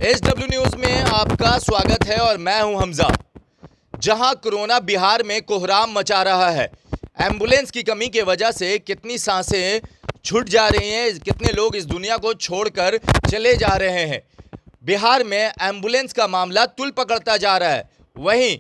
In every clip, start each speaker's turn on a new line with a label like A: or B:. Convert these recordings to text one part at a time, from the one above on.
A: SW news में आपका स्वागत है और मैं हूं हमजा। जहां कोरोना बिहार में कोहराम मचा रहा है, एम्बुलेंस की कमी की वजह से कितनी सांसें छूट जा रही हैं, कितने लोग इस दुनिया को छोड़कर चले जा रहे हैं। बिहार में एम्बुलेंस का मामला तुल पकड़ता जा रहा है। वहीं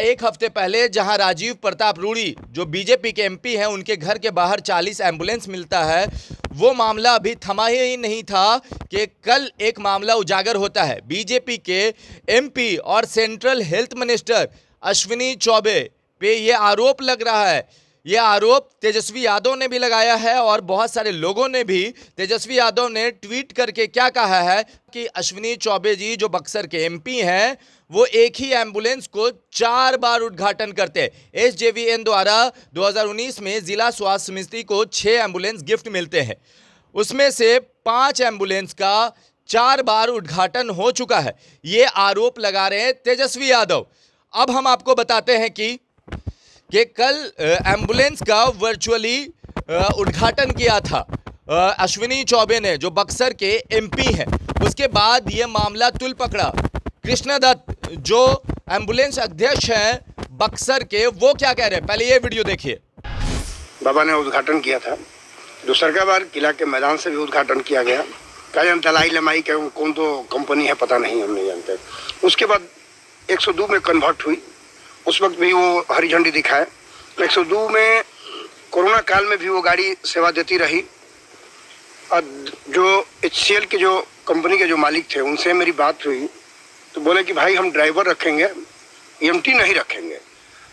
A: एक हफ्ते पहले जहां राजीव प्रताप रूड़ी जो बीजेपी के MP हैं, उनके घर के बाहर 40 एम्बुलेंस मिलता है, वो मामला अभी थमा ही नहीं था कि कल एक मामला उजागर होता है। बीजेपी के MP और central health minister Ashwini Choubey पे ये आरोप लग रहा है। ये आरोप तेजस्वी यादव ने भी लगाया है और बहुत सारे लोगों ने भी। तेजस्वी यादव ने ट्वीट करके क्या कहा है कि अश्विनी चौबे जी जो बक्सर के MP हैं, वो एक ही एम्बुलेंस को 4 बार उद्घाटन करते हैं। SJVN द्वारा 2019 में जिला स्वास्थ्य समिति को 6 एम्बुलेंस गिफ्ट मिलते हैं, उसमें से 5 एम्बुलेंस का 4 बार उद्घाटन हो चुका है। ये आरोप लगा रहे हैं तेजस्वी यादव। अब हम आपको बताते हैं कि कल एम्बुलेंस का वर्चुअली उद्घाटन किया था अश्विनी चौबे ने, जो बक्सर के MP हैं। उसके बाद ये मामला तुल पकड़ा। कृष्ण दत्त जो एम्बुलेंस अध्यक्ष हैं बक्सर के, वो क्या कह रहे हैं, पहले ये वीडियो देखिए।
B: बाबा ने उद्घाटन किया था, दूसरा बार किला के मैदान से भी उद्घाटन किया गया। क्या जानते लाई लमाई के कौन तो कंपनी है, पता नहीं, हम नहीं जानते। उसके बाद 102 में कन्वर्ट हुई, उस वक्त भी वो हरी झंडी दिखाए। 102 में कोरोना काल में भी वो गाड़ी सेवा देती रही। और जो HCL के जो कंपनी के जो मालिक थे, उनसे मेरी बात हुई तो बोले कि भाई हम ड्राइवर रखेंगे, EMT नहीं रखेंगे।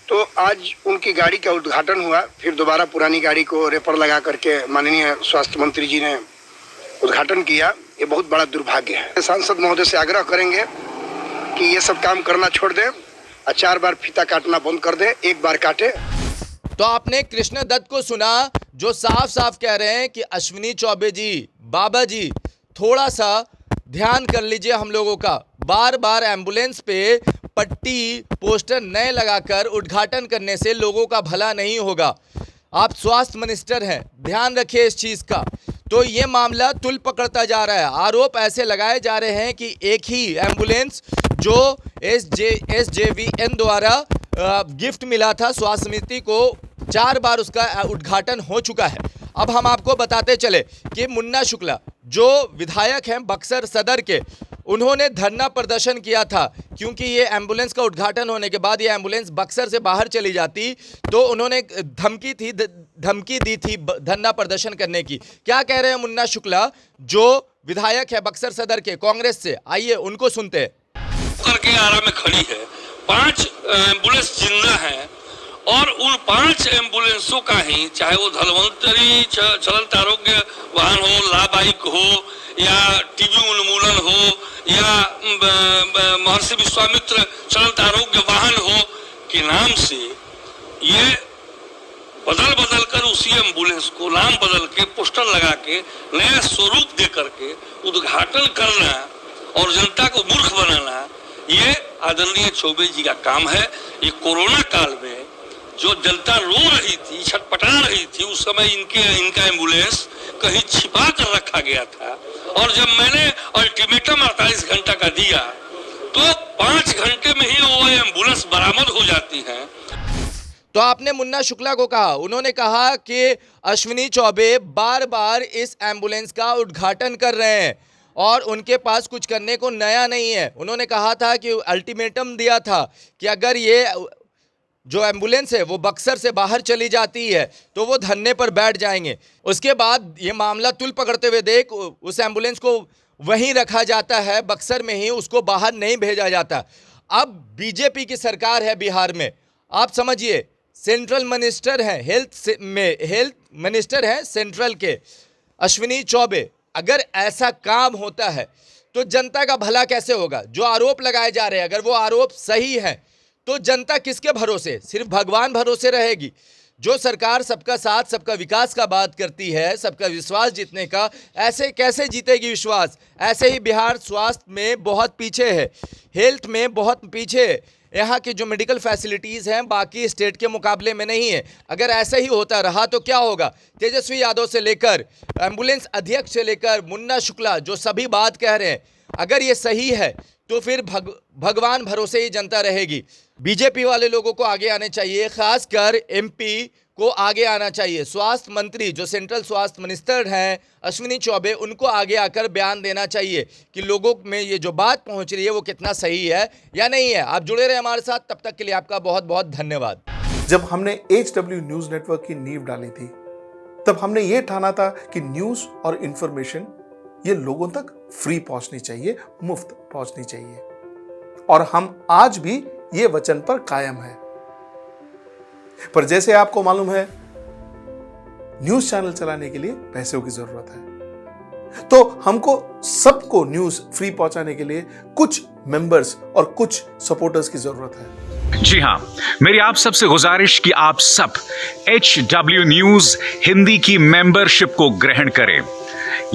B: तो आज उनकी गाड़ी का उद्घाटन हुआ, फिर दोबारा पुरानी गाड़ी को रेपर लगा करके माननीय स्वास्थ्य मंत्री जी ने उद्घाटन किया। ये बहुत बड़ा दुर्भाग्य है। सांसद महोदय से आग्रह करेंगे कि ये सब काम करना छोड़ दें और 4 बार फीता काटना बंद कर दें, 1 बार काटे।
A: तो आपने कृष्ण दत्त को सुना, जो साफ साफ कह रहे हैं कि अश्विनी चौबे जी, बाबा जी, थोड़ा सा ध्यान कर लीजिए हम लोगों का। बार बार एम्बुलेंस पे पट्टी पोस्टर नए लगाकर उद्घाटन करने से लोगों का भला नहीं होगा। आप स्वास्थ्य मिनिस्टर हैं, ध्यान रखिए इस चीज़ का। तो ये मामला तुल पकड़ता जा रहा है। आरोप ऐसे लगाए जा रहे हैं कि एक ही एम्बुलेंस जो SJVN द्वारा गिफ्ट मिला था स्वास्थ्य समिति को, 4 बार उसका उद्घाटन हो चुका है। अब हम आपको बताते चले कि मुन्ना शुक्ला जो विधायक हैं बक्सर सदर के, उन्होंने धरना प्रदर्शन किया था, क्योंकि ये एम्बुलेंस का उद्घाटन होने के बाद ये एम्बुलेंस बक्सर से बाहर चली जाती तो उन्होंने धमकी दी थी धरना प्रदर्शन करने की। क्या कह रहे हैं मुन्ना शुक्ला जो विधायक है बक्सर सदर के कांग्रेस से, आइए उनको सुनते हैं।
C: करके आरा में खड़ी है, 5 एम्बुलेंस जिंदा है और उन 5 एम्बुलेंसों का ही, चाहे वो धनवंतरी चलंत आरोग्य वाहन हो, लाबाइक हो, या TB उन्मूलन हो, या महर्षि विश्वामित्र चलंत आरोग्य वाहन हो के नाम से ये बदल कर उसी एम्बुलेंस को नाम बदल के पोस्टर लगा के नया स्वरूप दे करके उद्घाटन करना और जनता को मूर्ख बनाना, ये आदरणीय चौबे जी का काम है। ये कोरोना काल में जो जनता रो रही थी, छटपटा रही थी, उस समय इनका एम्बुलेंस कहीं छिपा कर रखा गया था। और जब मैंने अल्टीमेटम 48 घंटा का दिया तो 5 घंटे में ही वो एम्बुलेंस बरामद हो जाती है।
A: तो आपने मुन्ना शुक्ला को कहा, उन्होंने कहा कि अश्विनी चौबे बार बार इस एम्बुलेंस का उद्घाटन कर रहे हैं और उनके पास कुछ करने को नया नहीं है। उन्होंने कहा था कि अल्टीमेटम दिया था कि अगर ये जो एम्बुलेंस है वो बक्सर से बाहर चली जाती है तो वो धरने पर बैठ जाएंगे। उसके बाद ये मामला तुल पकड़ते हुए देख उस एम्बुलेंस को वहीं रखा जाता है बक्सर में ही, उसको बाहर नहीं भेजा जाता। अब बीजेपी की सरकार है बिहार में, आप समझिए, सेंट्रल मिनिस्टर हैं हेल्थ मिनिस्टर हैं सेंट्रल के अश्विनी चौबे। अगर ऐसा काम होता है तो जनता का भला कैसे होगा? जो आरोप लगाए जा रहे हैं, अगर वो आरोप सही है तो जनता किसके भरोसे? सिर्फ भगवान भरोसे रहेगी। जो सरकार सबका साथ सबका विकास का बात करती है, सबका विश्वास जीतने का, ऐसे कैसे जीतेगी विश्वास? ऐसे ही बिहार स्वास्थ्य में बहुत पीछे है, हेल्थ में बहुत पीछे है। यहाँ की जो मेडिकल फैसिलिटीज़ हैं बाकी स्टेट के मुकाबले में नहीं है। अगर ऐसा ही होता रहा तो क्या होगा? तेजस्वी यादव से लेकर एम्बुलेंस अध्यक्ष से लेकर मुन्ना शुक्ला जो सभी बात कह रहे हैं, अगर ये सही है तो फिर भगवान भरोसे ही जनता रहेगी। बीजेपी वाले लोगों को आगे आने चाहिए, खासकर एमपी को आगे आना चाहिए। स्वास्थ्य मंत्री जो सेंट्रल स्वास्थ्य मिनिस्टर हैं अश्विनी चौबे, उनको आगे आकर बयान देना चाहिए कि लोगों में ये जो बात पहुंच रही है वो कितना सही है या नहीं है। आप जुड़े रहे हमारे साथ, तब तक के लिए आपका बहुत बहुत धन्यवाद।
D: जब हमने HW न्यूज नेटवर्क की नींव डाली थी तब हमने ये ठाना था कि न्यूज और इंफॉर्मेशन ये लोगों तक फ्री पहुंचनी चाहिए, मुफ्त पहुंचनी चाहिए, और हम आज भी ये वचन पर कायम है। पर जैसे आपको मालूम है, न्यूज चैनल चलाने के लिए पैसों की जरूरत है, तो हमको सबको न्यूज फ्री पहुंचाने के लिए कुछ मेंबर्स और कुछ सपोर्टर्स की जरूरत है।
E: जी हां, मेरी आप सबसे गुजारिश कि आप सब HW न्यूज हिंदी की मेंबरशिप को ग्रहण करें।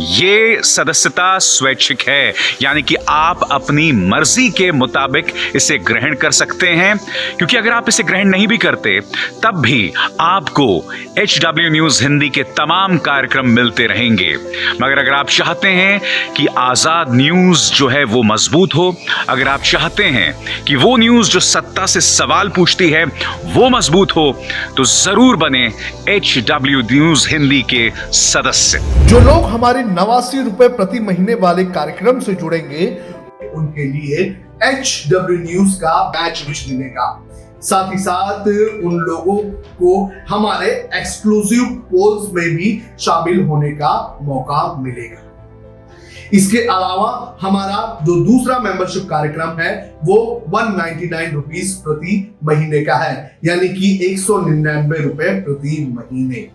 E: ये सदस्यता स्वैच्छिक है, यानी कि आप अपनी मर्जी के मुताबिक इसे ग्रहण कर सकते हैं, क्योंकि अगर आप इसे ग्रहण नहीं भी करते तब भी आपको HW न्यूज हिंदी के तमाम कार्यक्रम मिलते रहेंगे। मगर अगर आप चाहते हैं कि आजाद न्यूज जो है वो मजबूत हो, अगर आप चाहते हैं कि वो न्यूज जो सत्ता से सवाल पूछती है वो मजबूत हो, तो जरूर बने HW न्यूज हिंदी के सदस्य।
F: जो लोग हमारे 89 रुपए प्रति महीने वाले कार्यक्रम से जुड़ेंगे उनके लिए HW न्यूज का बैच विश मिलेगा। साथ ही साथ उन लोगों को हमारे एक्सक्लूसिव पोल्स में भी शामिल होने का मौका मिलेगा। इसके अलावा हमारा जो दूसरा मेंबरशिप कार्यक्रम है वो 199 रुपीस प्रति महीने का है, यानी कि 199 रुपए प्रति महीने।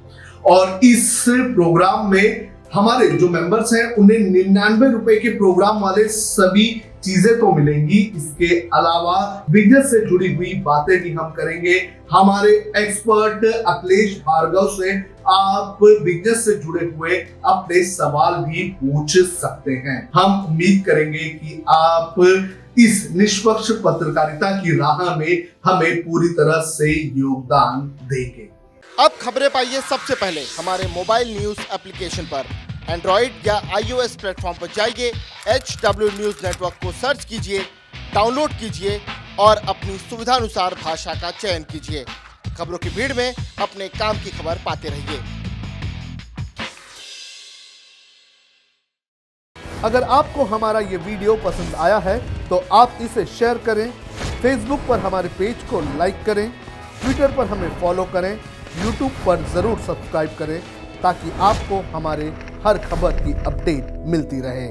F: और इस प्रोग्राम में हमारे जो मेंबर्स हैं उन्हें 99 रुपए के प्रोग्राम वाले सभी चीजें तो मिलेंगी। इसके अलावा बिजनेस से जुड़ी हुई बातें भी हम करेंगे। हमारे एक्सपर्ट अखिलेश भार्गव से आप बिजनेस से जुड़े हुए अपने सवाल भी पूछ सकते हैं। हम उम्मीद करेंगे कि आप इस निष्पक्ष पत्रकारिता की राह में हमें पूरी तरह से योगदान देंगे।
G: अब खबरें पाइए सबसे पहले हमारे मोबाइल न्यूज एप्लीकेशन पर। एंड्रॉइड या iOS प्लेटफॉर्म पर जाइए, HW न्यूज नेटवर्क को सर्च कीजिए, डाउनलोड कीजिए और अपनी सुविधानुसार भाषा का चयन कीजिए। खबरों की भीड़ में अपने काम की खबर पाते रहिए।
F: अगर आपको हमारा ये वीडियो पसंद आया है तो आप इसे शेयर करें, फेसबुक पर हमारे पेज को लाइक करें, ट्विटर पर हमें फॉलो करें, यूट्यूब पर जरूर सब्सक्राइब करें ताकि आपको हमारे हर खबर की अपडेट मिलती रहे।